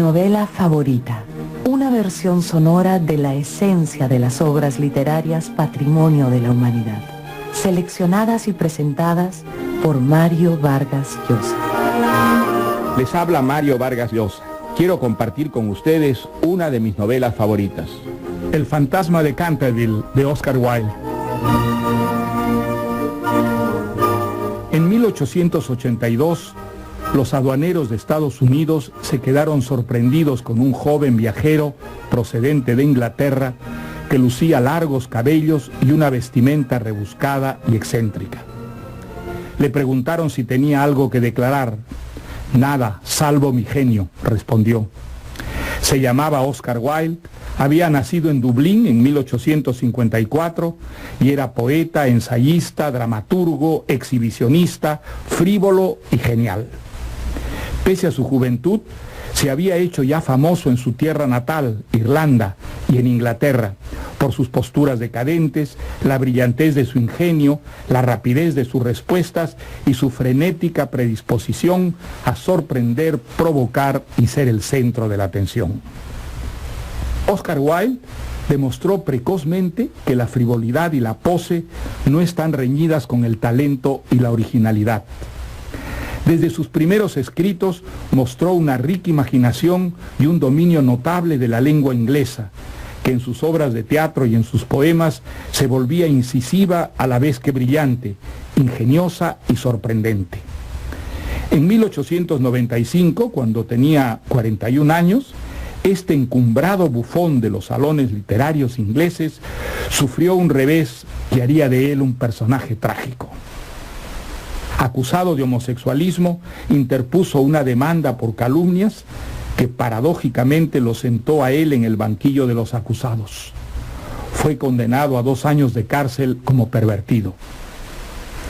novela favorita, una versión sonora de la esencia de las obras literarias patrimonio de la humanidad, seleccionadas y presentadas por Mario Vargas Llosa. Les habla Mario Vargas Llosa. Quiero compartir con ustedes una de mis novelas favoritas. El fantasma de Canterville, de Oscar Wilde. En 1882, los aduaneros de Estados Unidos se quedaron sorprendidos con un joven viajero procedente de Inglaterra que lucía largos cabellos y una vestimenta rebuscada y excéntrica. Le preguntaron si tenía algo que declarar. Nada, salvo mi genio, respondió. Se llamaba Oscar Wilde, había nacido en Dublín en 1854 y era poeta, ensayista, dramaturgo, exhibicionista, frívolo y genial. Pese a su juventud, se había hecho ya famoso en su tierra natal, Irlanda, y en Inglaterra, por sus posturas decadentes, la brillantez de su ingenio, la rapidez de sus respuestas y su frenética predisposición a sorprender, provocar y ser el centro de la atención. Oscar Wilde demostró precozmente que la frivolidad y la pose no están reñidas con el talento y la originalidad. Desde sus primeros escritos mostró una rica imaginación y un dominio notable de la lengua inglesa, que en sus obras de teatro y en sus poemas se volvía incisiva a la vez que brillante, ingeniosa y sorprendente. En 1895, cuando tenía 41 años, este encumbrado bufón de los salones literarios ingleses sufrió un revés que haría de él un personaje trágico. Acusado de homosexualismo, interpuso una demanda por calumnias que paradójicamente lo sentó a él en el banquillo de los acusados. Fue condenado a 2 años de cárcel como pervertido.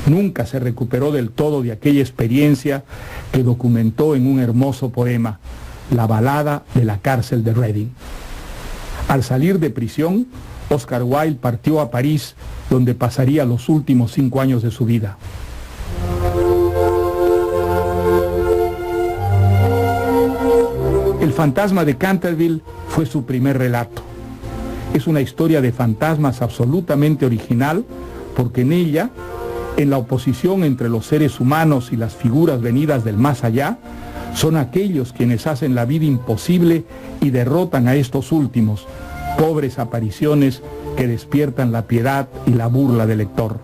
Nunca se recuperó del todo de aquella experiencia que documentó en un hermoso poema, La balada de la cárcel de Reading. Al salir de prisión, Oscar Wilde partió a París, donde pasaría los últimos 5 años de su vida. El fantasma de Canterville fue su primer relato. Es una historia de fantasmas absolutamente original, porque en ella, en la oposición entre los seres humanos y las figuras venidas del más allá, son aquellos quienes hacen la vida imposible y derrotan a estos últimos, pobres apariciones que despiertan la piedad y la burla del lector.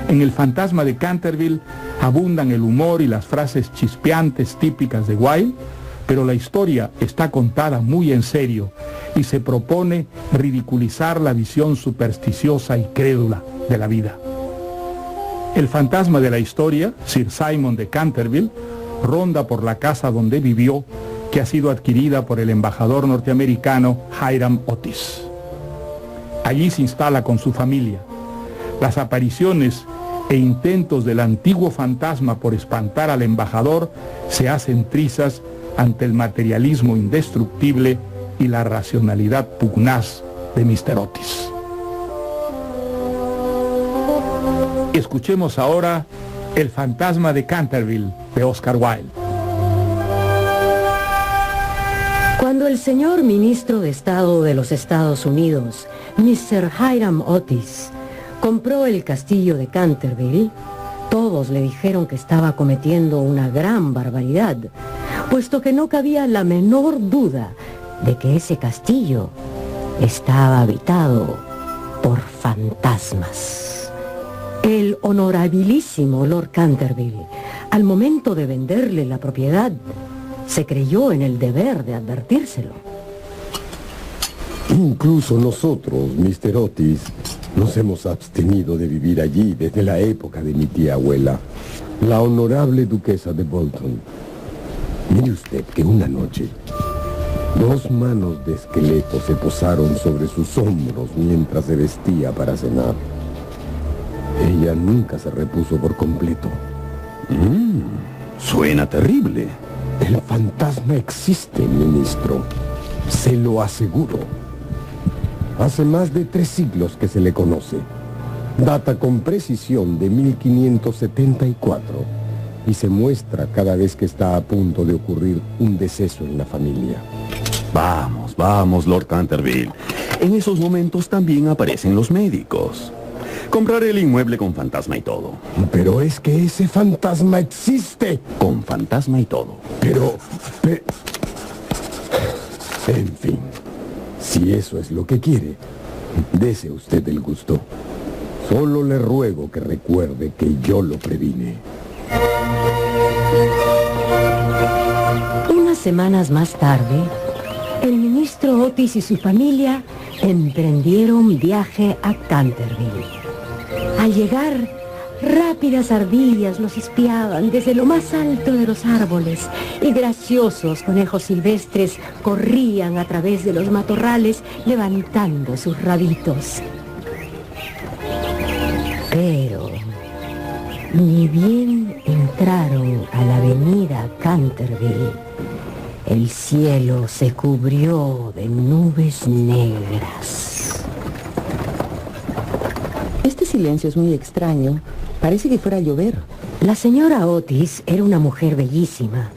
En el fantasma de Canterville abundan el humor y las frases chispeantes típicas de Wilde, pero la historia está contada muy en serio y se propone ridiculizar la visión supersticiosa y crédula de la vida. El fantasma de la historia, Sir Simon de Canterville, ronda por la casa donde vivió, que ha sido adquirida por el embajador norteamericano Hiram Otis. Allí se instala con su familia. Las apariciones e intentos del antiguo fantasma por espantar al embajador se hacen trizas ante el materialismo indestructible y la racionalidad pugnaz de Mr. Otis. Escuchemos ahora El fantasma de Canterville, de Oscar Wilde. Cuando el señor ministro de Estado de los Estados Unidos, Mr. Hiram Otis, compró el castillo de Canterville, todos le dijeron que estaba cometiendo una gran barbaridad, puesto que no cabía la menor duda de que ese castillo estaba habitado por fantasmas. El honorabilísimo Lord Canterville, al momento de venderle la propiedad, se creyó en el deber de advertírselo. Incluso nosotros, Mr. Otis, nos hemos abstenido de vivir allí desde la época de mi tía abuela, la honorable duquesa de Bolton. Mire usted que una noche, 2 manos de esqueleto se posaron sobre sus hombros mientras se vestía para cenar. Ella nunca se repuso por completo. Suena terrible. El fantasma existe, ministro. Se lo aseguro. Hace más de 3 siglos que se le conoce. Data con precisión de 1574. y se muestra cada vez que está a punto de ocurrir un deceso en la familia. Vamos, vamos, Lord Canterville. En esos momentos también aparecen los médicos. Compraré el inmueble con fantasma y todo. Pero es que ese fantasma existe. Con fantasma y todo. Pero... En fin, si eso es lo que quiere, dese usted el gusto. Solo le ruego que recuerde que yo lo previne. Unas semanas más tarde, el ministro Otis y su familia emprendieron viaje a Canterville. Al llegar, rápidas ardillas los espiaban desde lo más alto de los árboles y graciosos conejos silvestres corrían a través de los matorrales levantando sus rabitos. Pero ni bien entraron a la avenida Canterville, el cielo se cubrió de nubes negras. Este silencio es muy extraño. Parece que fuera a llover. La señora Otis era una mujer bellísima,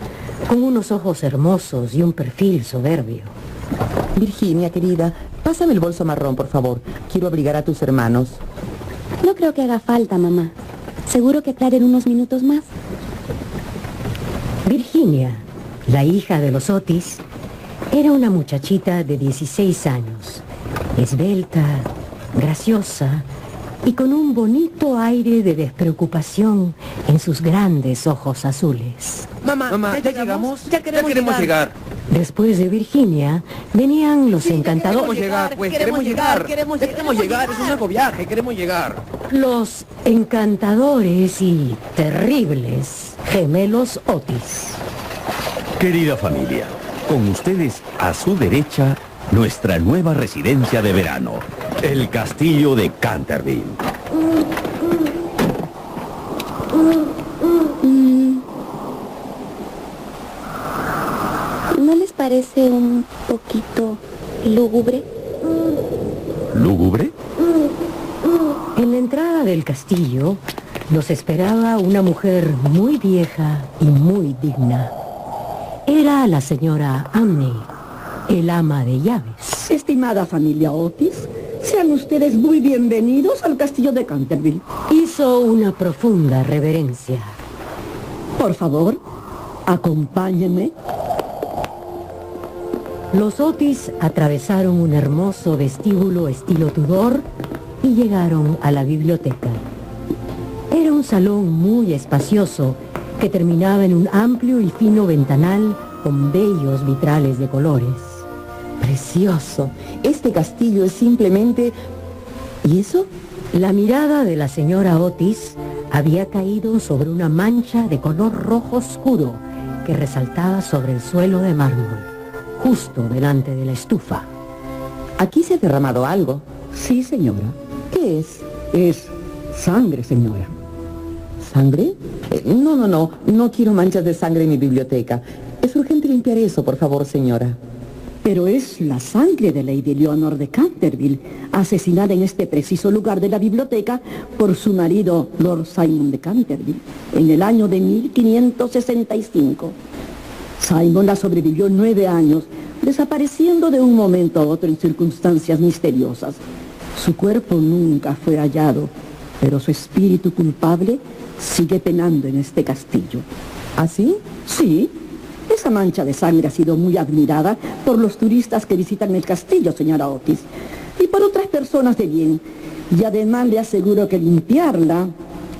con unos ojos hermosos y un perfil soberbio. Virginia, querida, pásame el bolso marrón, por favor. Quiero abrigar a tus hermanos. No creo que haga falta, mamá. Seguro que aclaren unos minutos más. Virginia, la hija de los Otis, era una muchachita de 16 años, esbelta, graciosa y con un bonito aire de despreocupación en sus grandes ojos azules. Mamá, ¿ya llegamos? Ya queremos llegar. Después de Virginia, venían los encantadores. Queremos llegar, es un largo viaje, queremos llegar. Los encantadores y terribles gemelos Otis. Querida familia, con ustedes a su derecha, nuestra nueva residencia de verano, el castillo de Canterville. ¿No les parece un poquito lúgubre? ¿Lúgubre? En la entrada del castillo los esperaba una mujer muy vieja y muy digna. Era la señora Amney, el ama de llaves. Estimada familia Otis, sean ustedes muy bienvenidos al castillo de Canterville. Hizo una profunda reverencia. Por favor, acompáñenme. Los Otis atravesaron un hermoso vestíbulo estilo Tudor y llegaron a la biblioteca. Era un salón muy espacioso que terminaba en un amplio y fino ventanal con bellos vitrales de colores. Precioso. Este castillo es simplemente... ¿Y eso? La mirada de la señora Otis había caído sobre una mancha de color rojo oscuro que resaltaba sobre el suelo de mármol, justo delante de la estufa. Aquí se ha derramado algo. Sí, señora. ¿Qué es? Es sangre, señora. ¿Sangre? No quiero manchas de sangre en mi biblioteca. Es urgente limpiar eso, por favor, señora. Pero es la sangre de Lady Leonor de Canterville, asesinada en este preciso lugar de la biblioteca por su marido, Lord Simon de Canterville, en el año de 1565. Simon la sobrevivió 9 años, desapareciendo de un momento a otro en circunstancias misteriosas. Su cuerpo nunca fue hallado, pero su espíritu culpable sigue penando en este castillo. ¿Así? Sí. Esa mancha de sangre ha sido muy admirada por los turistas que visitan el castillo, señora Otis, y por otras personas de bien. Y además le aseguro que limpiarla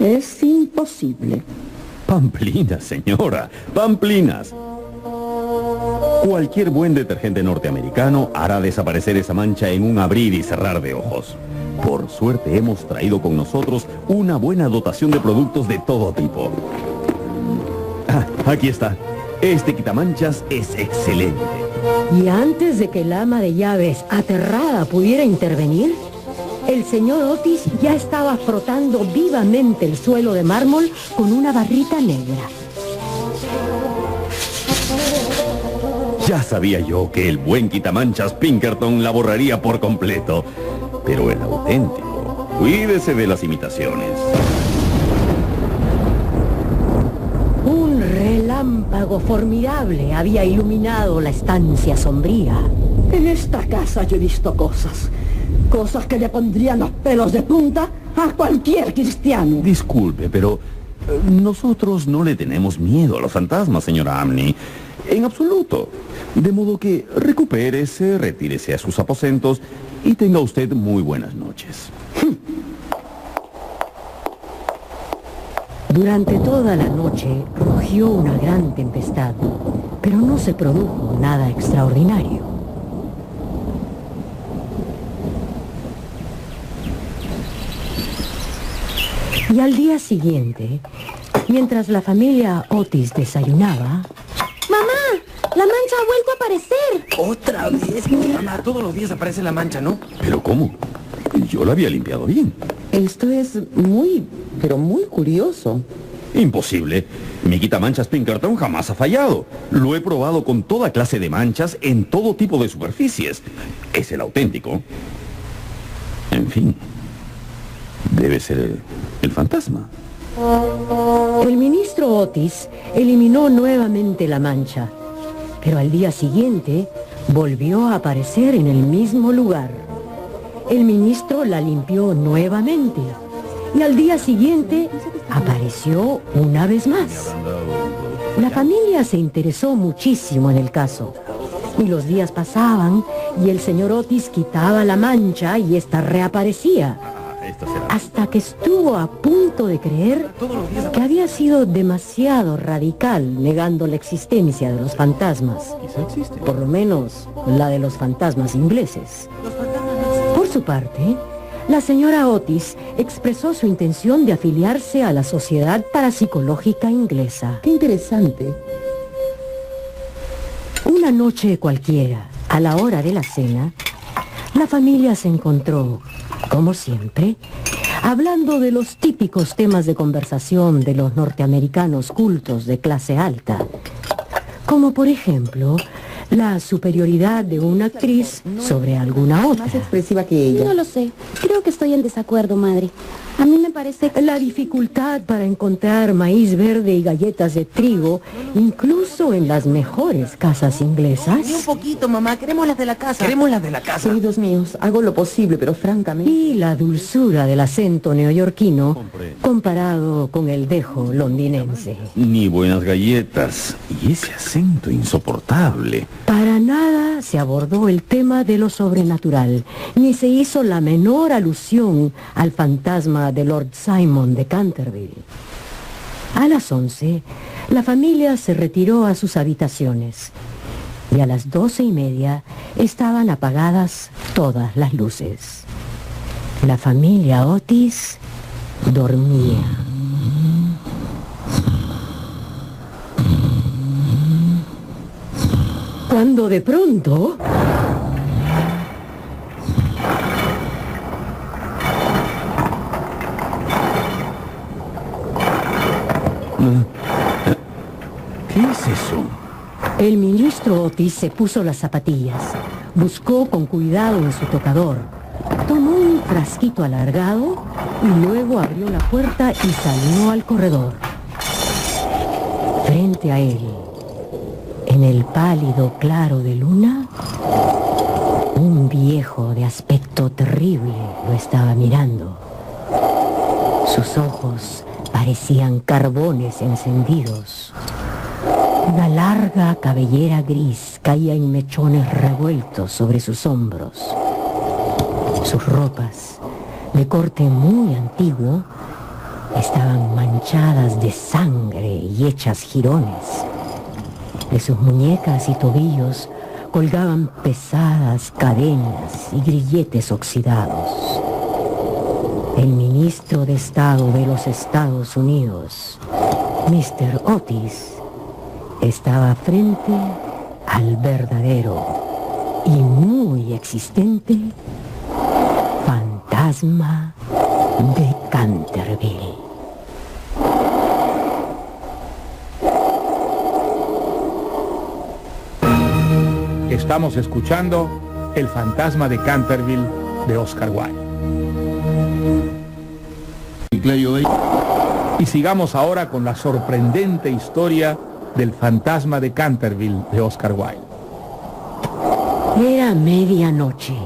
es imposible. Pamplinas, señora, pamplinas. Cualquier buen detergente norteamericano hará desaparecer esa mancha en un abrir y cerrar de ojos. Por suerte hemos traído con nosotros una buena dotación de productos de todo tipo. Aquí está. Este quitamanchas es excelente. Y antes de que el ama de llaves, aterrada, pudiera intervenir, el señor Otis ya estaba frotando vivamente el suelo de mármol con una barrita negra. Ya sabía yo que el buen quitamanchas Pinkerton la borraría por completo. Pero el auténtico, cuídese de las imitaciones. Un relámpago formidable había iluminado la estancia sombría. En esta casa yo he visto cosas que le pondrían los pelos de punta a cualquier cristiano. Disculpe, pero nosotros no le tenemos miedo a los fantasmas, señora Amney. En absoluto. De modo que recupérese, retírese a sus aposentos y tenga usted muy buenas noches. Durante toda la noche rugió una gran tempestad, pero no se produjo nada extraordinario. Y al día siguiente, mientras la familia Otis desayunaba... ¡Mamá! ¡La mancha ha vuelto a aparecer! Otra vez, mamá. Todos los días aparece la mancha, ¿no? ¿Pero cómo? Yo la había limpiado bien. Esto es muy, pero muy curioso. Imposible. Mi quitamanchas Pinkerton jamás ha fallado. Lo he probado con toda clase de manchas en todo tipo de superficies. Es el auténtico. En fin. Debe ser el fantasma. El ministro Otis eliminó nuevamente la mancha, pero al día siguiente volvió a aparecer en el mismo lugar. El ministro la limpió nuevamente y al día siguiente apareció una vez más. La familia se interesó muchísimo en el caso y los días pasaban y el señor Otis quitaba la mancha y ésta reaparecía. Hasta que estuvo a punto de creer que había sido demasiado radical negando la existencia de los fantasmas. Por lo menos la de los fantasmas ingleses. Por su parte, la señora Otis expresó su intención de afiliarse a la Sociedad Parapsicológica Inglesa. ¡Qué interesante! Una noche cualquiera, a la hora de la cena, la familia se encontró, como siempre, hablando de los típicos temas de conversación de los norteamericanos cultos de clase alta, como por ejemplo la superioridad de una actriz sobre alguna otra. Más expresiva que ella. No lo sé. Creo que estoy en desacuerdo, madre. A mí me parece que... La dificultad para encontrar maíz verde y galletas de trigo, incluso en las mejores casas inglesas. Ni un poquito, mamá. Queremos las de la casa. Queremos las de la casa. Queridos míos, hago lo posible, pero francamente... Y la dulzura del acento neoyorquino comparado con el dejo londinense. Ni buenas galletas. Y ese acento insoportable. Para nada se abordó el tema de lo sobrenatural, ni se hizo la menor alusión al fantasma de Lord Simon de Canterville. A las 11, la familia se retiró a sus habitaciones y a las 12:30 estaban apagadas todas las luces. La familia Otis dormía. Cuando de pronto... ¿Qué es eso? El ministro Otis se puso las zapatillas, buscó con cuidado en su tocador, tomó un frasquito alargado y luego abrió la puerta y salió al corredor. Frente a él, en el pálido claro de luna, un viejo de aspecto terrible lo estaba mirando. Sus ojos parecían carbones encendidos. Una larga cabellera gris caía en mechones revueltos sobre sus hombros. Sus ropas, de corte muy antiguo, estaban manchadas de sangre y hechas jirones. De sus muñecas y tobillos colgaban pesadas cadenas y grilletes oxidados. El ministro de Estado de los Estados Unidos, Mr. Otis, estaba frente al verdadero y muy existente fantasma de Canterville. Estamos escuchando El fantasma de Canterville de Oscar Wilde. Y sigamos ahora con la sorprendente historia del fantasma de Canterville de Oscar Wilde. Era medianoche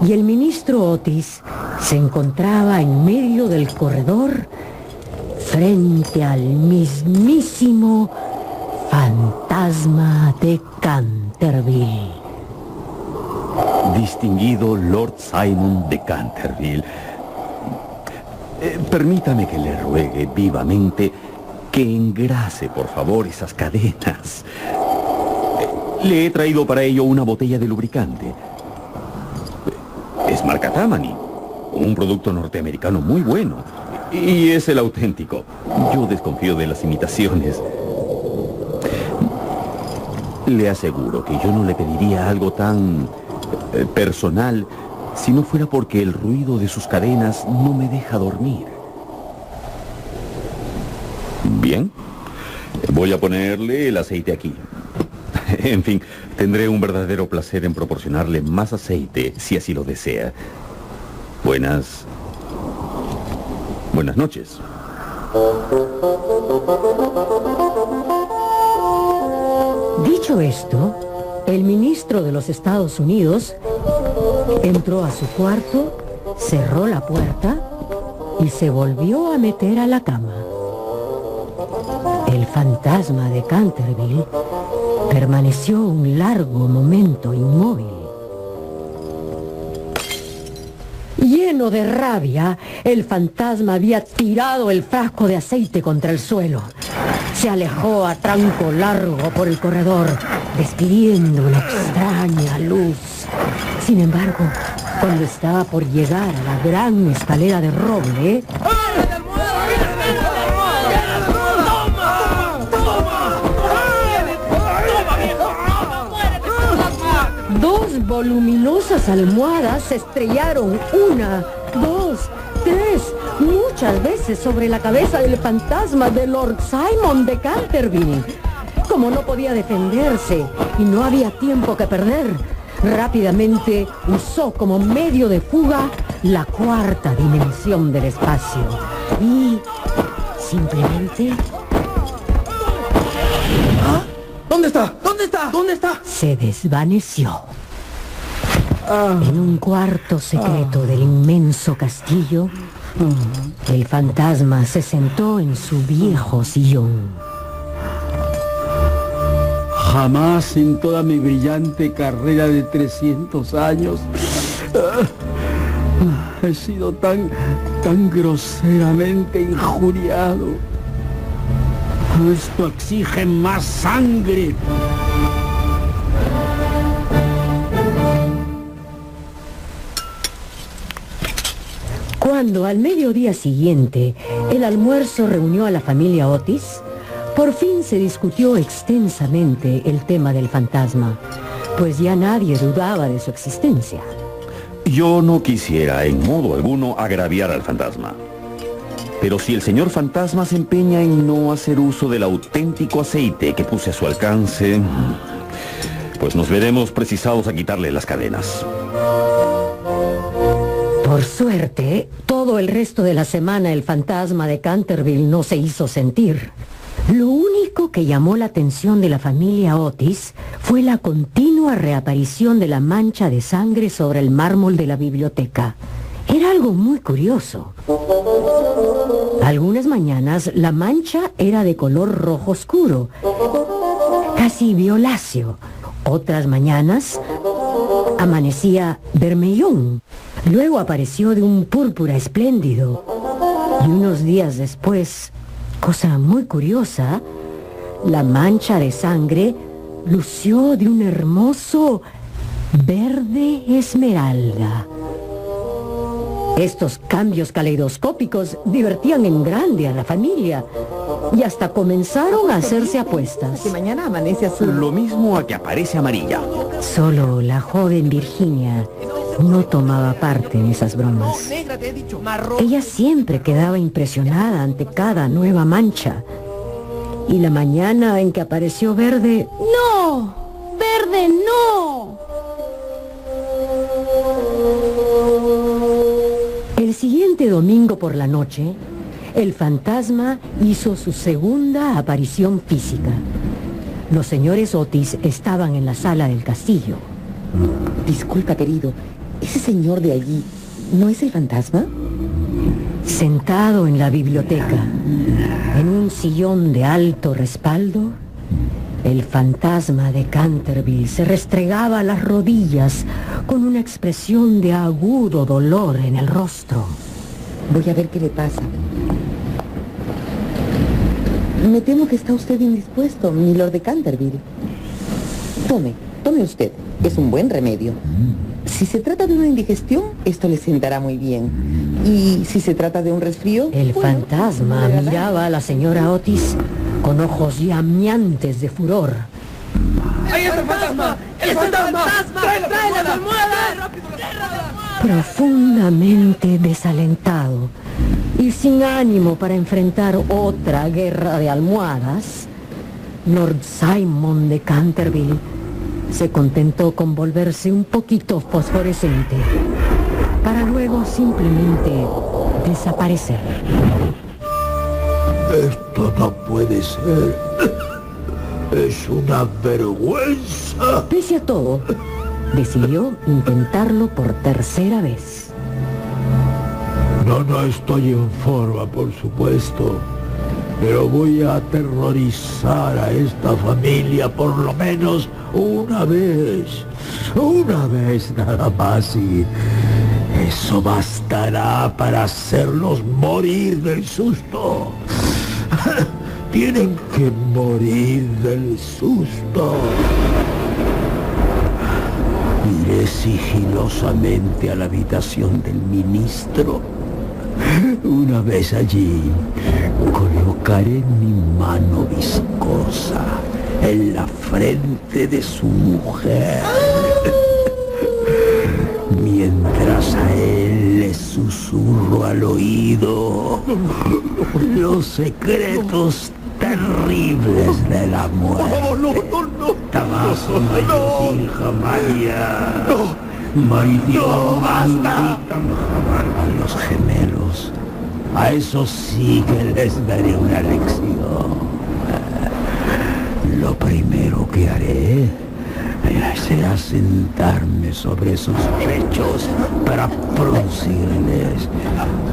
y el ministro Otis se encontraba en medio del corredor frente al mismísimo fantasma de Canterville. Distinguido Lord Simon de Canterville, permítame que le ruegue vivamente que engrase, por favor, esas cadenas. Le he traído para ello una botella de lubricante. Es marca Tammany, un producto norteamericano muy bueno. Y es el auténtico. Yo desconfío de las imitaciones. Le aseguro que yo no le pediría algo tan personal si no fuera porque el ruido de sus cadenas no me deja dormir. Bien, voy a ponerle el aceite aquí. En fin, tendré un verdadero placer en proporcionarle más aceite si así lo desea. Buenas noches. Dicho esto, el ministro de los Estados Unidos entró a su cuarto, cerró la puerta y se volvió a meter a la cama. El fantasma de Canterville permaneció un largo momento inmóvil. Lleno de rabia, el fantasma había tirado el frasco de aceite contra el suelo. Se alejó a tranco largo por el corredor, despidiendo una extraña luz. Sin embargo, cuando estaba por llegar a la gran escalera de roble, dos voluminosas almohadas se estrellaron 1, 2, 3, muchas veces sobre la cabeza del fantasma de Lord Simon de Canterville. Como no podía defenderse y no había tiempo que perder, rápidamente usó como medio de fuga la cuarta dimensión del espacio y simplemente... ¿Ah? ¿Dónde está? ¿Dónde está? ¿Dónde está? Se desvaneció. En un cuarto secreto del inmenso castillo, el fantasma se sentó en su viejo sillón. Jamás en toda mi brillante carrera de 300 años he sido tan groseramente injuriado. Esto exige más sangre. Cuando al mediodía siguiente el almuerzo reunió a la familia Otis, por fin se discutió extensamente el tema del fantasma, pues ya nadie dudaba de su existencia. Yo no quisiera en modo alguno agraviar al fantasma. Pero si el señor fantasma se empeña en no hacer uso del auténtico aceite que puse a su alcance, pues nos veremos precisados a quitarle las cadenas. Por suerte, todo el resto de la semana el fantasma de Canterville no se hizo sentir. Lo único que llamó la atención de la familia Otis fue la continua reaparición de la mancha de sangre sobre el mármol de la biblioteca. Era algo muy curioso. Algunas mañanas la mancha era de color rojo oscuro, casi violáceo. Otras mañanas amanecía vermellón. Luego apareció de un púrpura espléndido. Y unos días después, cosa muy curiosa, la mancha de sangre lució de un hermoso verde esmeralda. Estos cambios caleidoscópicos divertían en grande a la familia y hasta comenzaron a hacerse apuestas. Que mañana amanece azul. Lo mismo a que aparece amarilla. Solo la joven Virginia no tomaba parte en esas bromas. Ella siempre quedaba impresionada ante cada nueva mancha. Y la mañana en que apareció verde... ¡No! ¡Verde, no! El siguiente domingo por la noche, el fantasma hizo su segunda aparición física. Los señores Otis estaban en la sala del castillo. Disculpa, querido, ¿ese señor de allí no es el fantasma? Sentado en la biblioteca, en un sillón de alto respaldo, el fantasma de Canterville se restregaba las rodillas con una expresión de agudo dolor en el rostro. Voy a ver qué le pasa. Me temo que está usted indispuesto, milord de Canterville. Tome usted. Es un buen remedio. Si se trata de una indigestión, esto le sentará muy bien. Y si se trata de un resfrío... El fantasma miraba a la señora Otis con ojos llameantes de furor. ¡Ahí está el fantasma! ¡El fantasma! ¡Trae las almohadas! Profundamente desalentado y sin ánimo para enfrentar otra guerra de almohadas, Lord Simon de Canterville se contentó con volverse un poquito fosforescente para luego simplemente desaparecer. Esto no puede ser. Es una vergüenza. Pese a todo, decidió intentarlo por tercera vez. No estoy en forma, por supuesto. Pero voy a aterrorizar a esta familia por lo menos una vez. Una vez nada más y eso bastará para hacerlos morir del susto. Tienen que morir del susto. Iré sigilosamente a la habitación del ministro. Una vez allí, colocaré mi mano viscosa en la frente de su mujer, mientras a él le susurro al oído los secretos terribles de la muerte. Tamaso Mayutil Jamaya. Maridio Manditan a los gemelos. A esos sí que les daré una lección. Lo primero que haré será sentarme sobre sus pechos para producirles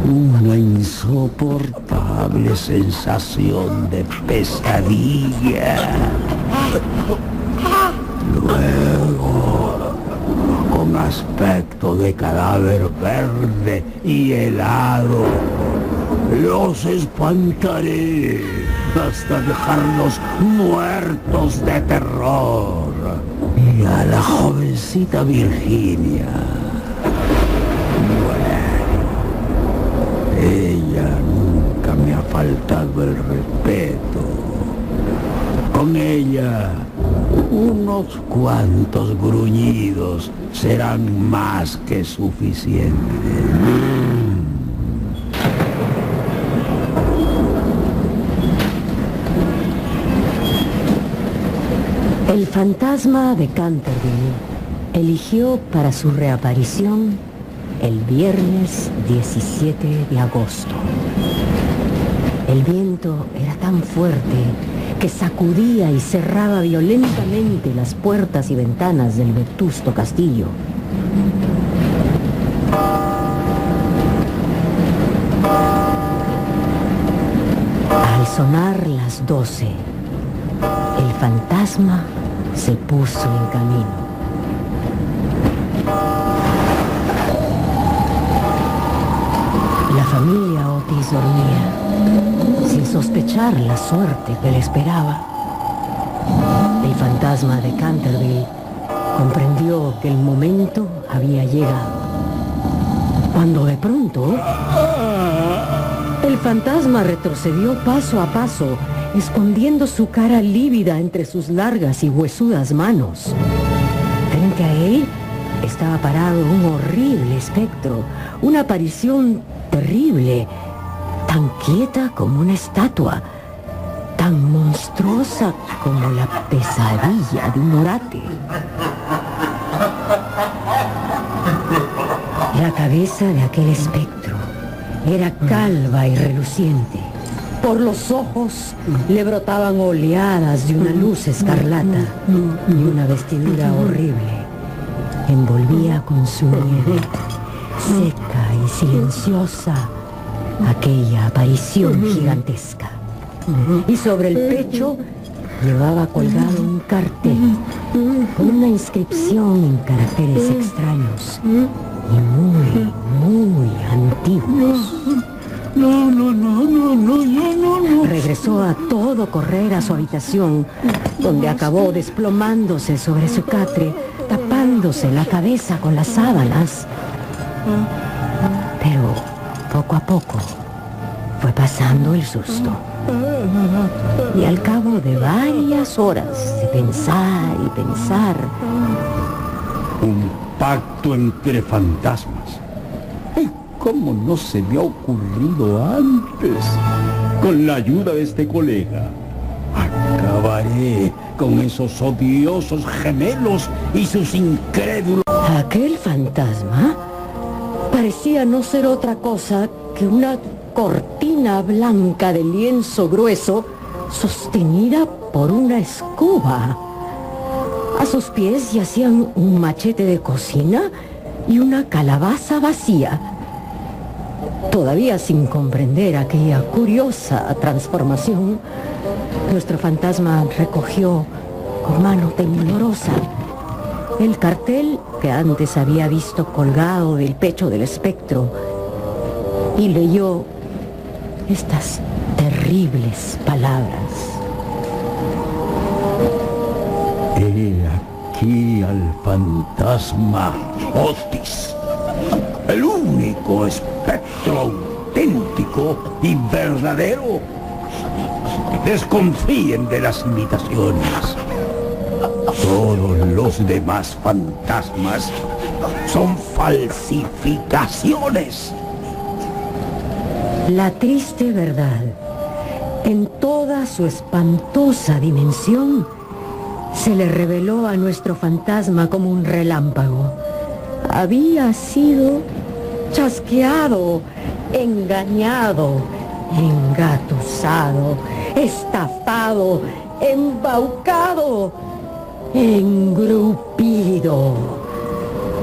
una insoportable sensación de pesadilla. Luego, con aspecto de cadáver verde y helado, los espantaré hasta dejarlos muertos de terror. Y a la jovencita Virginia, bueno, ella nunca me ha faltado el respeto. Con ella, unos cuantos gruñidos serán más que suficientes. El fantasma de Canterville eligió para su reaparición el viernes 17 de agosto. El viento era tan fuerte que sacudía y cerraba violentamente las puertas y ventanas del vetusto castillo. Al sonar las 12, el fantasma se puso en camino. La familia Otis dormía, sin sospechar la suerte que le esperaba. El fantasma de Canterville comprendió que el momento había llegado, cuando de pronto el fantasma retrocedió paso a paso, escondiendo su cara lívida entre sus largas y huesudas manos. Frente a él estaba parado un horrible espectro, una aparición terrible, tan quieta como una estatua, tan monstruosa como la pesadilla de un orate. La cabeza de aquel espectro Era calva y reluciente. Por los ojos le brotaban oleadas de una luz escarlata y una vestidura horrible envolvía con su nieve, seca y silenciosa, aquella aparición gigantesca. Y sobre el pecho llevaba colgado un cartel con una inscripción en caracteres extraños y muy antiguos. No. Regresó a todo correr a su habitación, donde acabó desplomándose sobre su catre, tapándose la cabeza con las sábanas. Pero poco a poco fue pasando el susto. Y al cabo de varias horas de pensar y pensar... Un pacto entre fantasmas. ¿Cómo no se me ha ocurrido antes? Con la ayuda de este colega, acabaré con esos odiosos gemelos y sus incrédulos... Aquel fantasma parecía no ser otra cosa que una cortina blanca de lienzo grueso sostenida por una escoba. A sus pies yacían un machete de cocina y una calabaza vacía. Todavía sin comprender aquella curiosa transformación, nuestro fantasma recogió con mano temblorosa el cartel que antes había visto colgado del pecho del espectro y leyó estas terribles palabras. He aquí al fantasma Otis, el único espectro auténtico y verdadero. Desconfíen de las imitaciones. Todos los demás fantasmas son falsificaciones. La triste verdad, en toda su espantosa dimensión, se le reveló a nuestro fantasma como un relámpago. Había sido chasqueado, engañado, engatusado, estafado, embaucado, engrupido.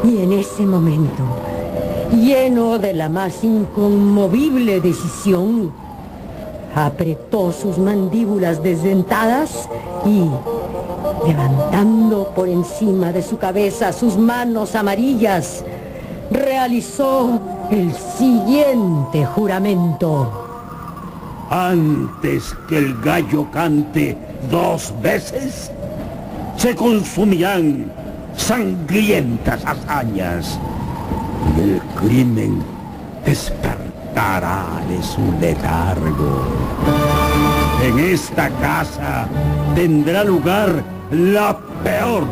Y en ese momento, lleno de la más inconmovible decisión, apretó sus mandíbulas desdentadas y, levantando por encima de su cabeza sus manos amarillas, realizó el siguiente juramento. Antes que el gallo cante 2 veces, se consumirán sangrientas hazañas y el crimen despertará de su letargo. En esta casa tendrá lugar la peor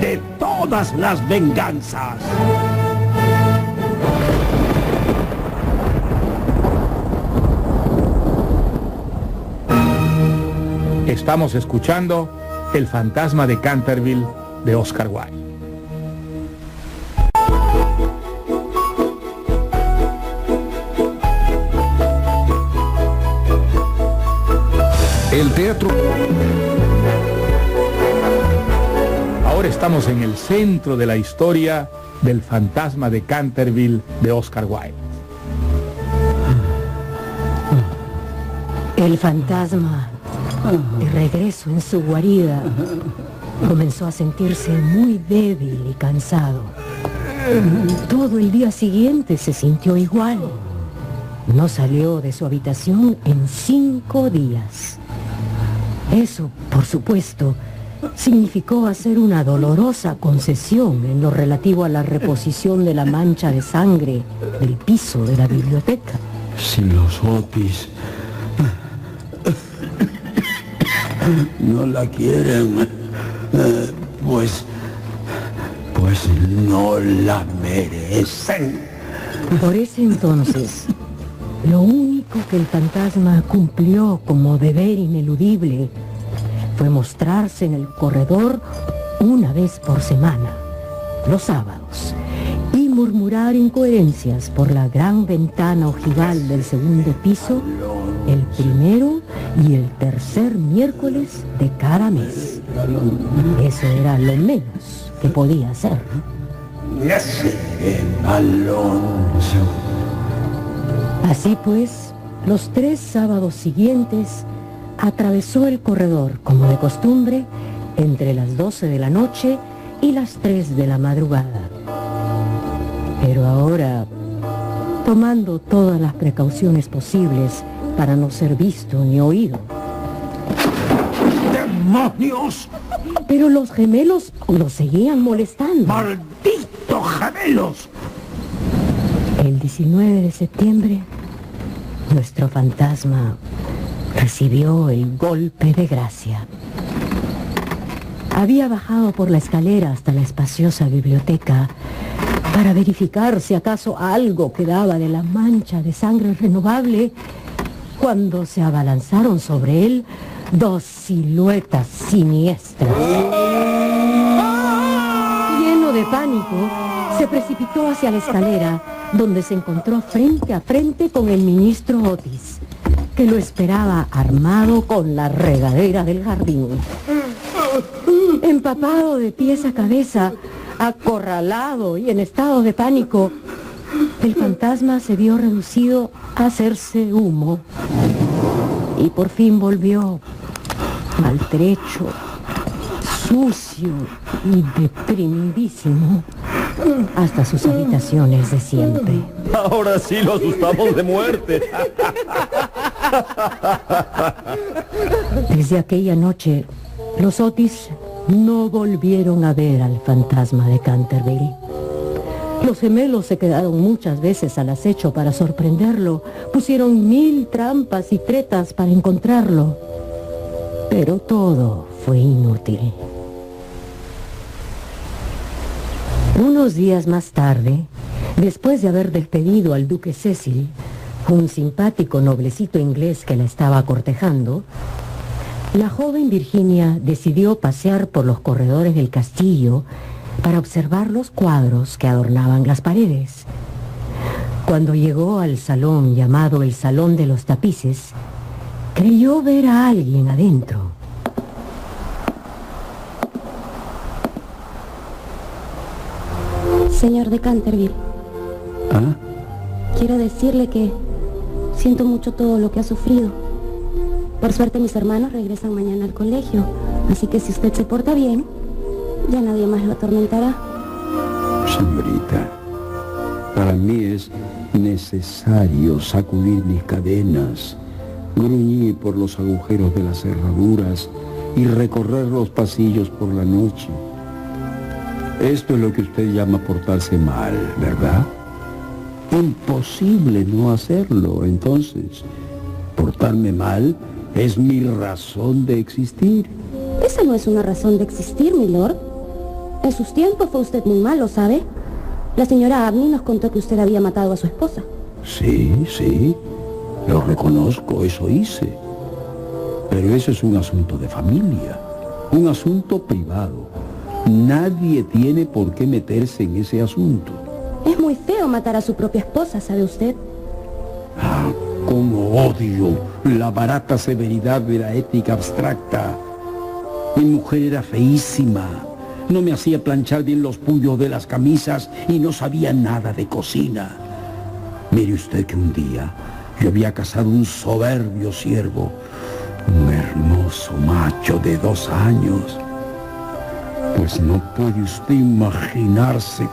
de todas las venganzas. Estamos escuchando El fantasma de Canterville de Oscar Wilde. El teatro... Ahora estamos en el centro de la historia del fantasma de Canterville de Oscar Wilde. El fantasma, de regreso en su guarida, comenzó a sentirse muy débil y cansado. Todo el día siguiente se sintió igual. No salió de su habitación en 5 días. Eso, por supuesto, significó hacer una dolorosa concesión en lo relativo a la reposición de la mancha de sangre del piso de la biblioteca. Si los Otis no la quieren, pues no la merecen. Por ese entonces, lo único que el fantasma cumplió como deber ineludible fue mostrarse en el corredor una vez por semana, los sábados, y oír murmurar incoherencias por la gran ventana ojival del segundo piso el primero y el tercer miércoles de cada mes. Eso era lo menos que podía hacer, ¿no? Así pues, los 3 sábados siguientes atravesó el corredor, como de costumbre, entre las 12 de la noche y las 3 de la madrugada. Pero ahora, tomando todas las precauciones posibles para no ser visto ni oído. ¡Demonios! Pero los gemelos lo seguían molestando. ¡Malditos gemelos! El 19 de septiembre, nuestro fantasma recibió el golpe de gracia. Había bajado por la escalera hasta la espaciosa biblioteca para verificar si acaso algo quedaba de la mancha de sangre renovable, cuando se abalanzaron sobre él 2 siluetas siniestras. Lleno de pánico, se precipitó hacia la escalera, donde se encontró frente a frente con el ministro Otis, que lo esperaba armado con la regadera del jardín. Empapado de pies a cabeza, acorralado y en estado de pánico, el fantasma se vio reducido a hacerse humo. Y por fin volvió, maltrecho, sucio y deprimidísimo, hasta sus habitaciones de siempre. Ahora sí lo asustamos de muerte. Desde aquella noche, los Otis no volvieron a ver al fantasma de Canterville. Los gemelos se quedaron muchas veces al acecho para sorprenderlo. Pusieron 1000 trampas y tretas para encontrarlo. Pero todo fue inútil. Unos días más tarde, después de haber despedido al duque Cecil, un simpático noblecito inglés que la estaba cortejando, la joven Virginia decidió pasear por los corredores del castillo para observar los cuadros que adornaban las paredes. Cuando llegó al salón llamado el Salón de los Tapices, creyó ver a alguien adentro. Señor de Canterville. ¿Ah? Quiero decirle que siento mucho todo lo que ha sufrido. Por suerte mis hermanos regresan mañana al colegio, así que si usted se porta bien, ya nadie más lo atormentará. Señorita, para mí es necesario sacudir mis cadenas, gruñir por los agujeros de las cerraduras y recorrer los pasillos por la noche. Esto es lo que usted llama portarse mal, ¿verdad? Imposible no hacerlo. Entonces, portarme mal es mi razón de existir. Esa no es una razón de existir, milord. En sus tiempos fue usted muy malo, ¿sabe? La señora Abney nos contó que usted había matado a su esposa. Sí, lo reconozco, eso hice. Pero eso es un asunto de familia, un asunto privado. Nadie tiene por qué meterse en ese asunto. Es muy feo matar a su propia esposa, ¿sabe usted? Ah, cómo odio la barata severidad de la ética abstracta. Mi mujer era feísima. No me hacía planchar bien los puyos de las camisas y no sabía nada de cocina. Mire usted que un día yo había casado un soberbio siervo, un hermoso macho de 2 años. Pues no puede usted imaginarse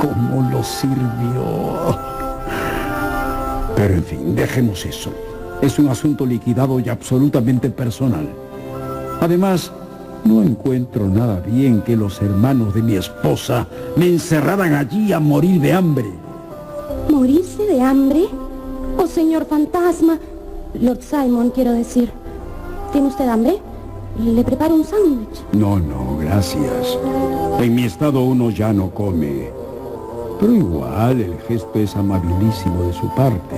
cómo lo sirvió. Pero en fin, dejemos eso. Es un asunto liquidado y absolutamente personal. Además, no encuentro nada bien que los hermanos de mi esposa me encerraran allí a morir de hambre. ¿Morirse de hambre? Oh, señor fantasma. Lord Simon, quiero decir. ¿Tiene usted hambre? Le preparo un sándwich. No, gracias. En mi estado uno ya no come. Pero igual el gesto es amabilísimo de su parte.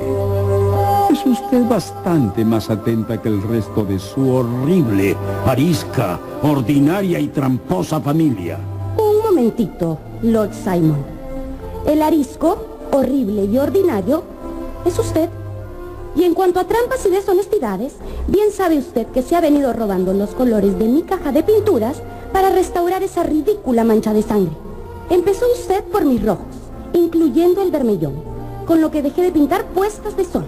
Es usted bastante más atenta que el resto de su horrible, arisca, ordinaria y tramposa familia. Un momentito, Lord Simon. El arisco, horrible y ordinario, es usted. Y en cuanto a trampas y deshonestidades, bien sabe usted que se ha venido robando los colores de mi caja de pinturas para restaurar esa ridícula mancha de sangre. Empezó usted por mis rojos, incluyendo el vermellón, con lo que dejé de pintar puestas de sol.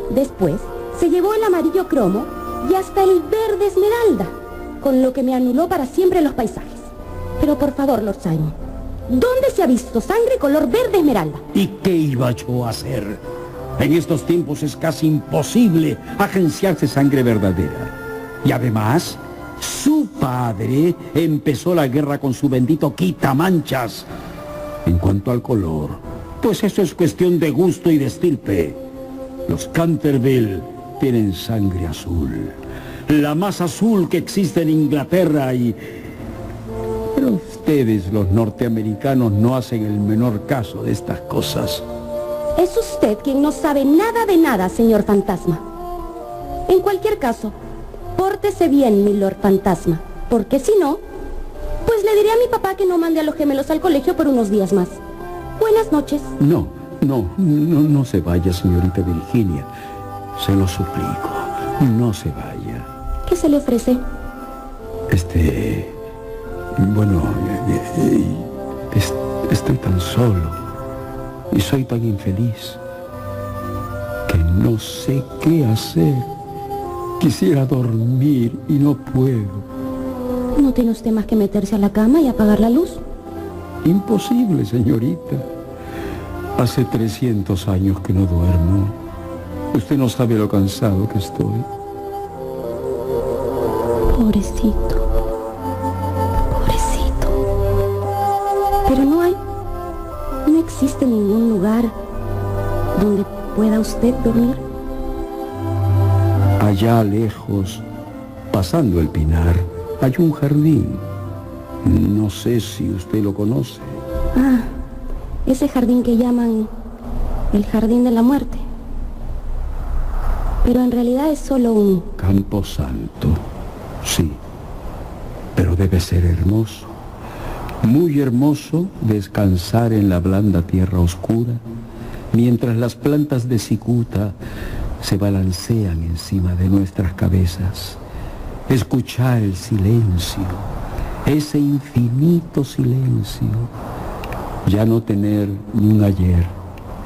Después se llevó el amarillo cromo y hasta el verde esmeralda, con lo que me anuló para siempre los paisajes. Pero por favor, Lord Simon, ¿dónde se ha visto sangre color verde esmeralda? ¿Y qué iba yo a hacer? En estos tiempos es casi imposible agenciarse sangre verdadera. Y además, su padre empezó la guerra con su bendito quitamanchas. En cuanto al color, pues eso es cuestión de gusto y de estirpe. Los Canterville tienen sangre azul, la más azul que existe en Inglaterra Pero ustedes, los norteamericanos, no hacen el menor caso de estas cosas. Es usted quien no sabe nada de nada, señor Fantasma. En cualquier caso, pórtese bien, mi Lord Fantasma, porque si no, pues le diré a mi papá que no mande a los gemelos al colegio por unos días más. Buenas noches. No se vaya, señorita Virginia. Se lo suplico, no se vaya. ¿Qué se le ofrece? Estoy tan solo y soy tan infeliz que no sé qué hacer. Quisiera dormir y no puedo. ¿No tiene usted más que meterse a la cama y apagar la luz? Imposible, señorita. Hace 300 años que no duermo. Usted no sabe lo cansado que estoy. Pobrecito. Pero no existe ningún lugar donde pueda usted dormir. Allá lejos, pasando el pinar, hay un jardín. No sé si usted lo conoce. Ah, ese jardín que llaman el Jardín de la Muerte. Pero en realidad es solo un... Camposanto, sí. Pero debe ser hermoso. Muy hermoso descansar en la blanda tierra oscura, mientras las plantas de cicuta se balancean encima de nuestras cabezas. Escuchar el silencio, ese infinito silencio. Ya no tener ni un ayer,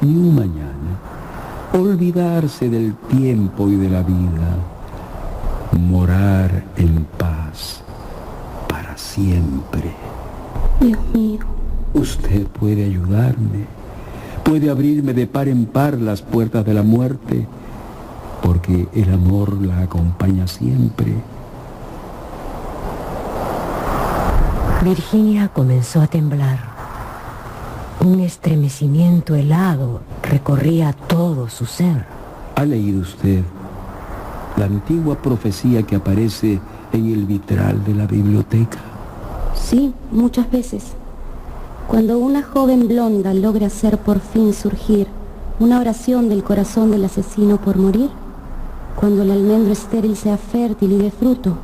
ni un mañana. Olvidarse del tiempo y de la vida. Morar en paz para siempre. Dios mío. Usted puede ayudarme, puede abrirme de par en par las puertas de la muerte, porque el amor la acompaña siempre. Virginia comenzó a temblar. Un estremecimiento helado recorría todo su ser. ¿Ha leído usted la antigua profecía que aparece en el vitral de la biblioteca? Sí, muchas veces. Cuando una joven blonda logra hacer por fin surgir una oración del corazón del asesino por morir, cuando el almendro estéril sea fértil y dé fruto,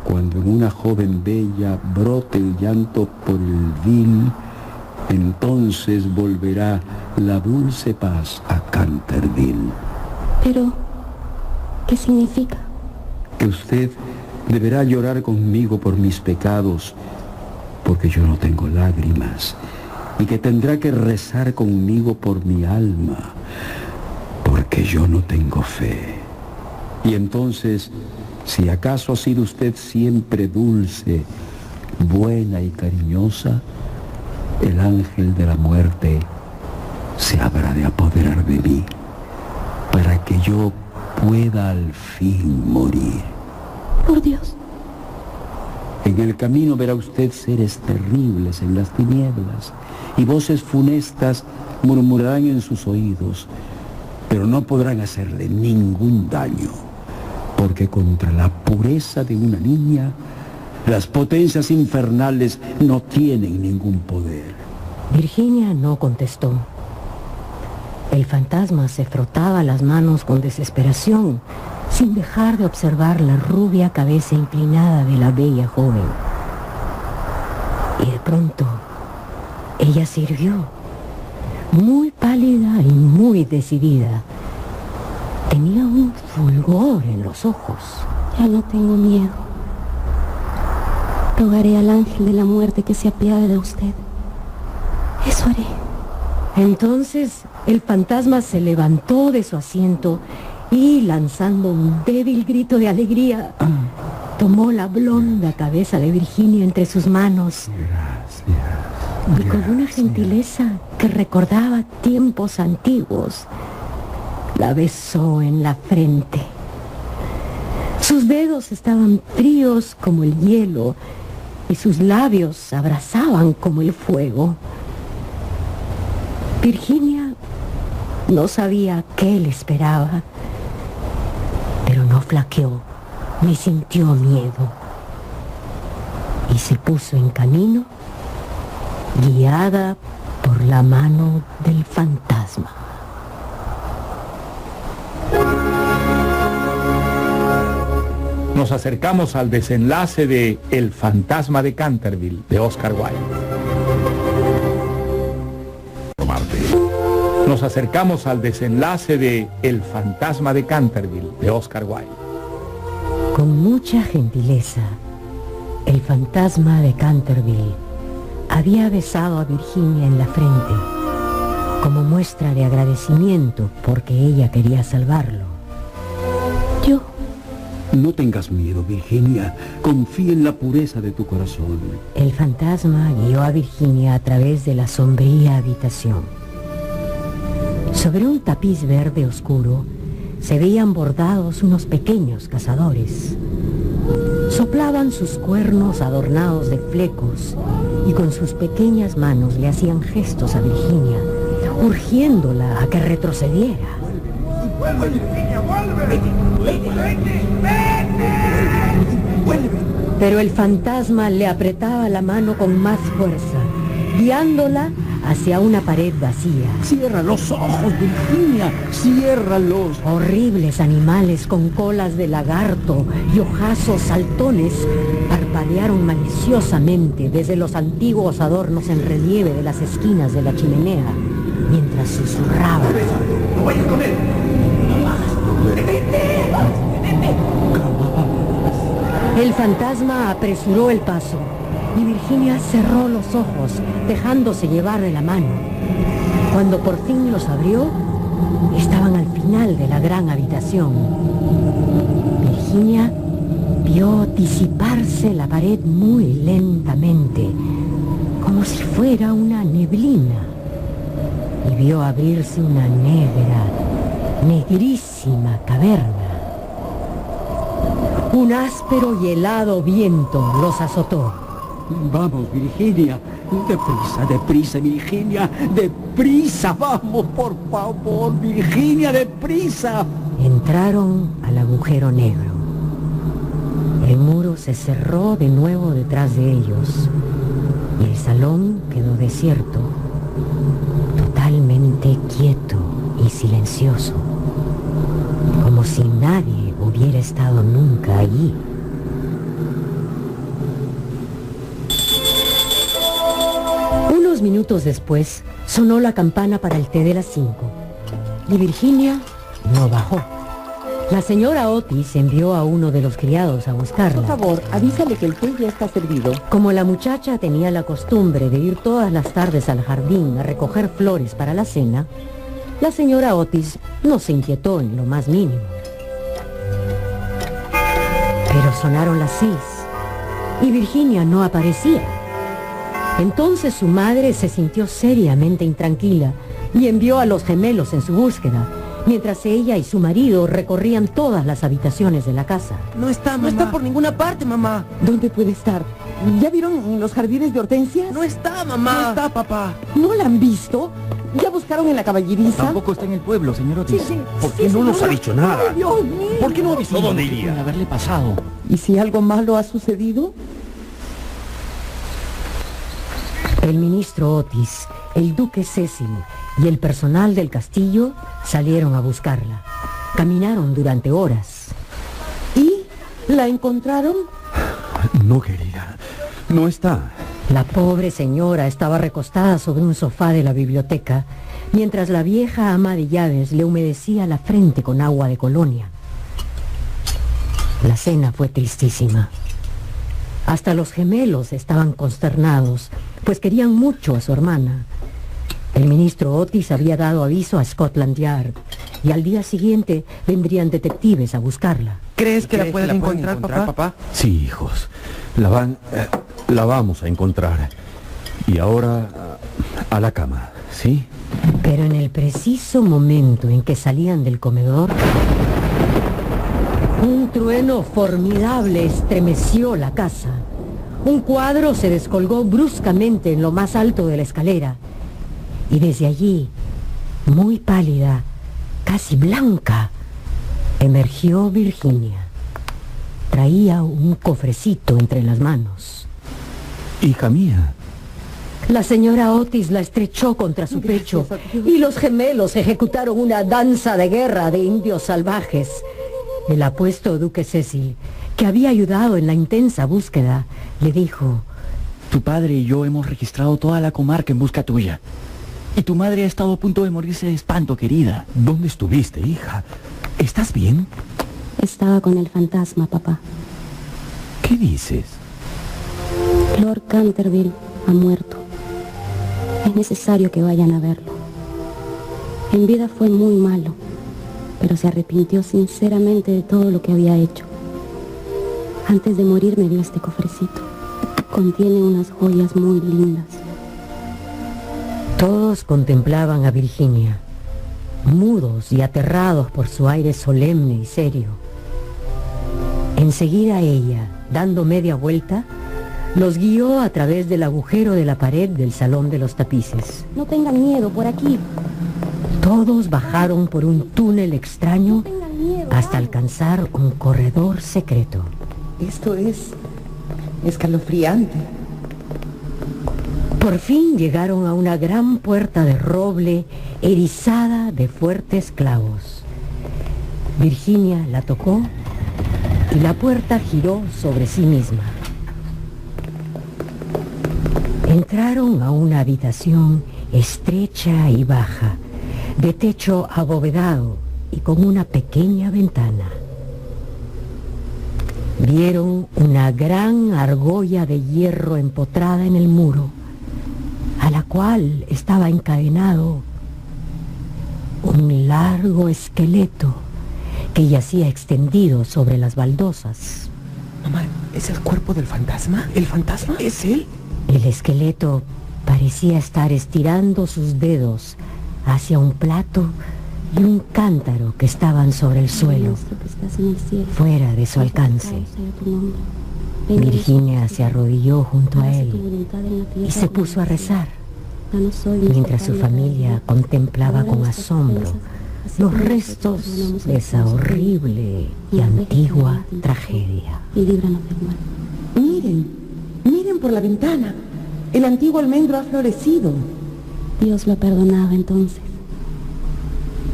cuando en una joven bella brote el llanto por el vil, entonces volverá la dulce paz a Canterville. Pero, ¿qué significa? Que usted deberá llorar conmigo por mis pecados, porque yo no tengo lágrimas, y que tendrá que rezar conmigo por mi alma, porque yo no tengo fe. Y entonces, si acaso ha sido usted siempre dulce, buena y cariñosa, el ángel de la muerte se habrá de apoderar de mí, para que yo pueda al fin morir. Por Dios. En el camino verá usted seres terribles en las tinieblas, y voces funestas murmurarán en sus oídos, pero no podrán hacerle ningún daño, porque contra la pureza de una niña, las potencias infernales no tienen ningún poder. Virginia no contestó. El fantasma se frotaba las manos con desesperación, sin dejar de observar la rubia cabeza inclinada de la bella joven. Y de pronto, ella se irguió. muy pálida y muy decidida. Tenía un fulgor en los ojos. Ya no tengo miedo. Rogaré al ángel de la muerte que se apiade de usted. Eso haré. Entonces el fantasma se levantó de su asiento y, lanzando un débil grito de alegría, tomó la blonda cabeza de Virginia entre sus manos. Y con una gentileza que recordaba tiempos antiguos, la besó en la frente. Sus dedos estaban fríos como el hielo y sus labios abrasaban como el fuego. Virginia no sabía qué le esperaba, pero no flaqueó ni sintió miedo y se puso en camino, guiada por la mano del fantasma. Nos acercamos al desenlace de El fantasma de Canterville, de Oscar Wilde. Nos acercamos al desenlace de El fantasma de Canterville, de Oscar Wilde. Con mucha gentileza, el fantasma de Canterville había besado a Virginia en la frente, como muestra de agradecimiento porque ella quería salvarlo. Yo. No tengas miedo, Virginia. Confía en la pureza de tu corazón. El fantasma guió a Virginia a través de la sombría habitación. Sobre un tapiz verde oscuro se veían bordados unos pequeños cazadores. Soplaban sus cuernos adornados de flecos y con sus pequeñas manos le hacían gestos a Virginia, urgiéndola a que retrocediera. Pero el fantasma le apretaba la mano con más fuerza, guiándola hacia una pared vacía. Cierra los ojos, Virginia, ciérralos. Horribles animales con colas de lagarto y ojazos saltones parpadearon maliciosamente desde los antiguos adornos en relieve de las esquinas de la chimenea, mientras susurraban. ¡No vayas con él! El fantasma apresuró el paso y Virginia cerró los ojos, dejándose llevar de la mano. Cuando por fin los abrió, estaban al final de la gran habitación. Virginia vio disiparse la pared muy lentamente, como si fuera una neblina, y vio abrirse una negra, negrísima caverna. Un áspero y helado viento los azotó. Vamos, Virginia. Deprisa, deprisa, Virginia. Deprisa, vamos, por favor, Virginia, deprisa. Entraron al agujero negro. El muro se cerró de nuevo detrás de ellos y el salón quedó desierto, totalmente quieto y silencioso, como si nadie hubiera estado nunca allí. Unos minutos después, sonó la campana para el té de las 5 y Virginia no bajó. La señora Otis envió a uno de los criados a buscarla. Por favor, avísale que el té ya está servido. Como la muchacha tenía la costumbre de ir todas las tardes al jardín a recoger flores para la cena, la señora Otis no se inquietó en lo más mínimo. Pero sonaron las 6 y Virginia no aparecía. Entonces su madre se sintió seriamente intranquila y envió a los gemelos en su búsqueda, mientras ella y su marido recorrían todas las habitaciones de la casa. No está, mamá. No está por ninguna parte, mamá. ¿Dónde puede estar? ¿Ya vieron los jardines de hortensias? No está, mamá. No está, papá. ¿No la han visto? ¿Ya buscaron en la caballeriza? Tampoco está en el pueblo, señor Otis. Sí, sí. ¿Por qué no nos ha dicho nada? Ay, Dios mío. ¿Por qué no avisó dónde iría? Puede haberle pasado. ¿Y si algo malo ha sucedido? El ministro Otis, el duque Cecil y el personal del castillo salieron a buscarla. Caminaron durante horas. ¿Y la encontraron? No, querida. No está. La pobre señora estaba recostada sobre un sofá de la biblioteca, mientras la vieja ama de llaves le humedecía la frente con agua de colonia. La cena fue tristísima. Hasta los gemelos estaban consternados, pues querían mucho a su hermana. El ministro Otis había dado aviso a Scotland Yard y al día siguiente vendrían detectives a buscarla. ¿Crees que la pueden encontrar, papá? Sí, hijos. La vamos a encontrar. Y ahora a la cama, ¿sí? Pero en el preciso momento en que salían del comedor, un trueno formidable estremeció la casa. Un cuadro se descolgó bruscamente en lo más alto de la escalera. Y desde allí, muy pálida, casi blanca, emergió Virginia. Traía un cofrecito entre las manos. Hija mía. La señora Otis la estrechó contra su pecho y los gemelos ejecutaron una danza de guerra de indios salvajes. El apuesto duque Cecil, que había ayudado en la intensa búsqueda, le dijo: Tu padre y yo hemos registrado toda la comarca en busca tuya. Y tu madre ha estado a punto de morirse de espanto, querida. ¿Dónde estuviste, hija? ¿Estás bien? Estaba con el fantasma, papá. ¿Qué dices? Lord Canterville ha muerto. Es necesario que vayan a verlo. En vida fue muy malo, pero se arrepintió sinceramente de todo lo que había hecho. Antes de morir me dio este cofrecito. Contiene unas joyas muy lindas. Todos contemplaban a Virginia, mudos y aterrados por su aire solemne y serio. Enseguida ella, dando media vuelta, los guió a través del agujero de la pared del salón de los tapices. No tengan miedo, por aquí. Todos bajaron por un túnel extraño hasta alcanzar un corredor secreto. Esto es escalofriante. Por fin llegaron a una gran puerta de roble erizada de fuertes clavos. Virginia la tocó y la puerta giró sobre sí misma. Entraron a una habitación estrecha y baja, de techo abovedado y con una pequeña ventana. Vieron una gran argolla de hierro empotrada en el muro, a la cual estaba encadenado un largo esqueleto que yacía extendido sobre las baldosas. Mamá, ¿es el cuerpo del fantasma? ¿El fantasma? ¿Es él? El esqueleto parecía estar estirando sus dedos hacia un plato y un cántaro que estaban sobre el suelo, fuera de su alcance. Virginia se arrodilló junto a él y se puso a rezar, mientras su familia contemplaba con asombro los restos de esa horrible y antigua tragedia. Miren por la ventana. El antiguo almendro ha florecido. Dios lo perdonaba entonces.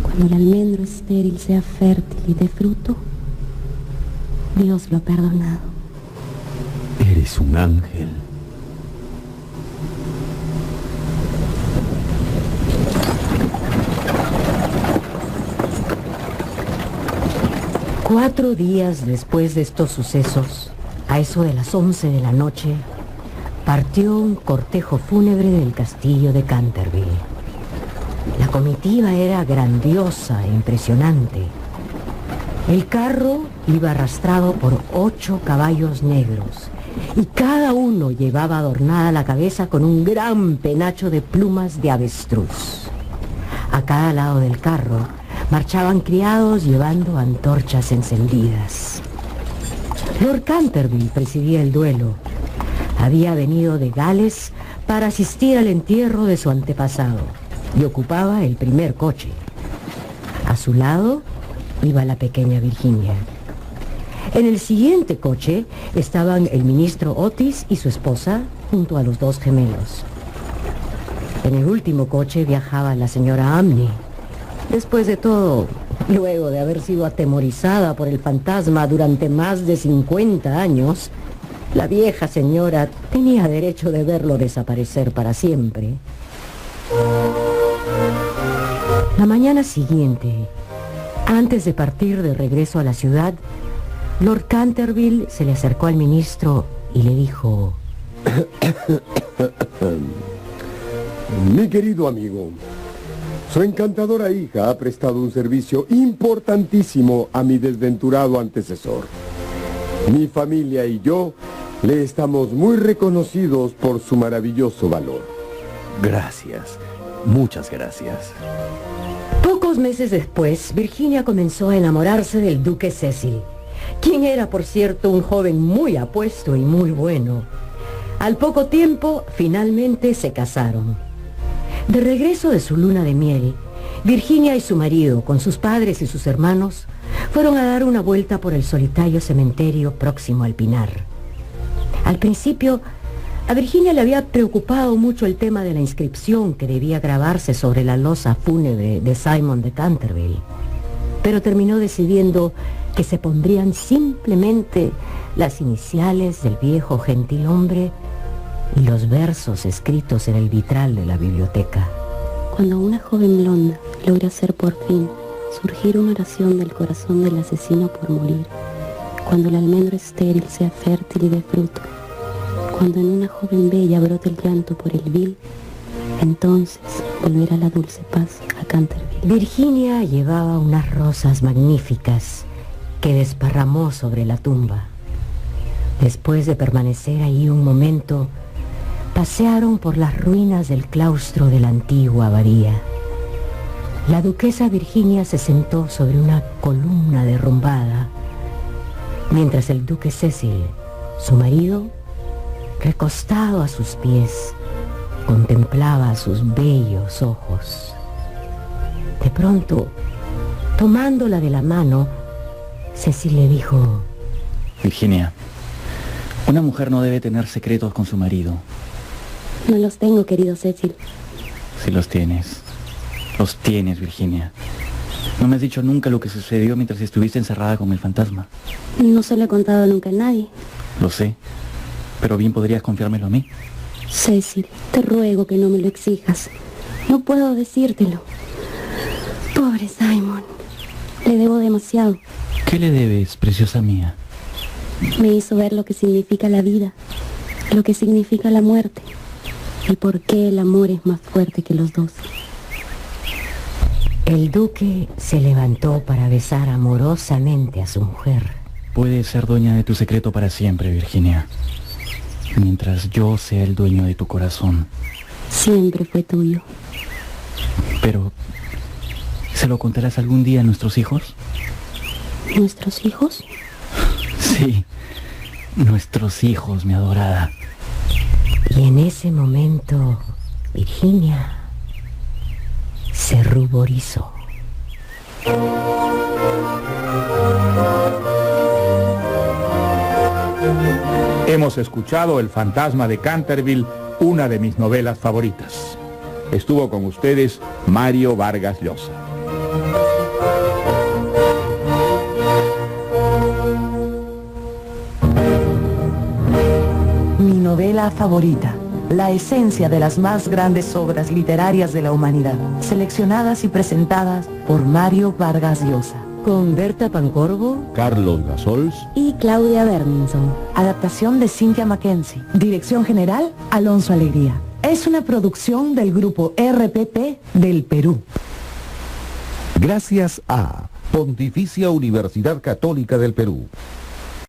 Cuando el almendro estéril sea fértil y de fruto, Dios lo ha perdonado. Eres un ángel. Cuatro días después de estos sucesos, a eso de las 11 de la noche, partió un cortejo fúnebre del castillo de Canterville. La comitiva era grandiosa e impresionante. El carro iba arrastrado por 8 caballos negros y cada uno llevaba adornada la cabeza con un gran penacho de plumas de avestruz. A cada lado del carro marchaban criados llevando antorchas encendidas. Lord Canterville presidía el duelo. Había venido de Gales para asistir al entierro de su antepasado y ocupaba el primer coche. A su lado iba la pequeña Virginia. En el siguiente coche estaban el ministro Otis y su esposa junto a los 2 gemelos. En el último coche viajaba la señora Amney. Después de todo, luego de haber sido atemorizada por el fantasma durante más de 50 años, la vieja señora tenía derecho de verlo desaparecer para siempre. La mañana siguiente, antes de partir de regreso a la ciudad, Lord Canterville se le acercó al ministro y le dijo: Mi querido amigo, su encantadora hija ha prestado un servicio importantísimo a mi desventurado antecesor. Mi familia y yo le estamos muy reconocidos por su maravilloso valor. Gracias, muchas gracias. Pocos meses después, Virginia comenzó a enamorarse del duque Cecil, quien era, por cierto, un joven muy apuesto y muy bueno. Al poco tiempo, finalmente se casaron. De regreso de su luna de miel, Virginia y su marido, con sus padres y sus hermanos, fueron a dar una vuelta por el solitario cementerio próximo al Pinar. Al principio, a Virginia le había preocupado mucho el tema de la inscripción que debía grabarse sobre la losa fúnebre de Simon de Canterville, pero terminó decidiendo que se pondrían simplemente las iniciales del viejo gentilhombre y los versos escritos en el vitral de la biblioteca. Cuando una joven blonda logra hacer por fin surgir una oración del corazón del asesino por morir, cuando el almendro estéril sea fértil y de fruto, cuando en una joven bella brote el llanto por el vil, entonces volverá la dulce paz a Canterville. Virginia llevaba unas rosas magníficas que desparramó sobre la tumba. Después de permanecer ahí un momento, pasearon por las ruinas del claustro de la antigua abadía. La duquesa Virginia se sentó sobre una columna derrumbada, mientras el duque Cecil, su marido, recostado a sus pies, contemplaba sus bellos ojos. De pronto, tomándola de la mano, Cecil le dijo: Virginia, una mujer no debe tener secretos con su marido. No los tengo, querido Cecil. Si los tienes. Los tienes, Virginia. No me has dicho nunca lo que sucedió mientras estuviste encerrada con el fantasma. No se lo he contado nunca a nadie. Lo sé, pero bien podrías confiármelo a mí. Cecil, te ruego que no me lo exijas. No puedo decírtelo. Pobre Simon. Le debo demasiado. ¿Qué le debes, preciosa mía? Me hizo ver lo que significa la vida, lo que significa la muerte, y por qué el amor es más fuerte que los dos. El duque se levantó para besar amorosamente a su mujer. Puedes ser dueña de tu secreto para siempre, Virginia, mientras yo sea el dueño de tu corazón. Siempre fue tuyo. Pero, ¿se lo contarás algún día a nuestros hijos? ¿Nuestros hijos? Sí, nuestros hijos, mi adorada. Y en ese momento, Virginia se ruborizó. Hemos escuchado El fantasma de Canterville, una de mis novelas favoritas. Estuvo con ustedes Mario Vargas Llosa. Mi novela favorita, la esencia de las más grandes obras literarias de la humanidad, seleccionadas y presentadas por Mario Vargas Llosa. Con Berta Pancorbo, Carlos Gasols y Claudia Berninson. Adaptación de Cynthia Mackenzie. Dirección general, Alonso Alegría. Es una producción del grupo RPP del Perú. Gracias a Pontificia Universidad Católica del Perú.